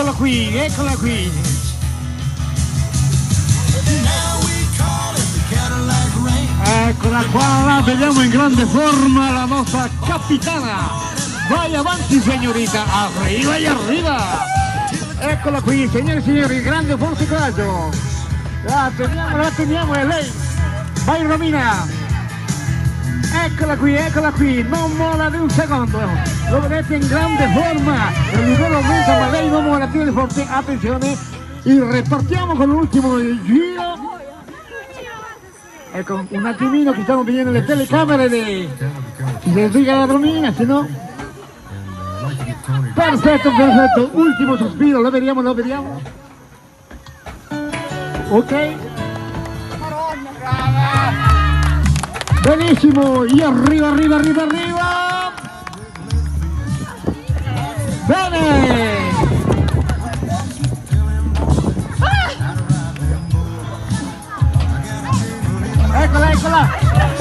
Eccola qui, eccola qui. Eccola qua, vediamo in grande forma la nostra capitana. Vai avanti signorita, arriva e arriva. Eccola qui, signore e signori, grande forza e coraggio. La teniamo, è lei. Vai Romina. Eccola qui, non mola di un secondo. Lo vedete in grande forma. Il livello aumenta, ma lei non mola più di forte. Attenzione, ripartiamo con l'ultimo giro. Ecco, un attimino che stanno venendo le telecamere di sbriga la Romina, se no. Perfetto, ultimo sospiro, lo vediamo. Ok. Benissimo, io arriva. Bene. Eccola.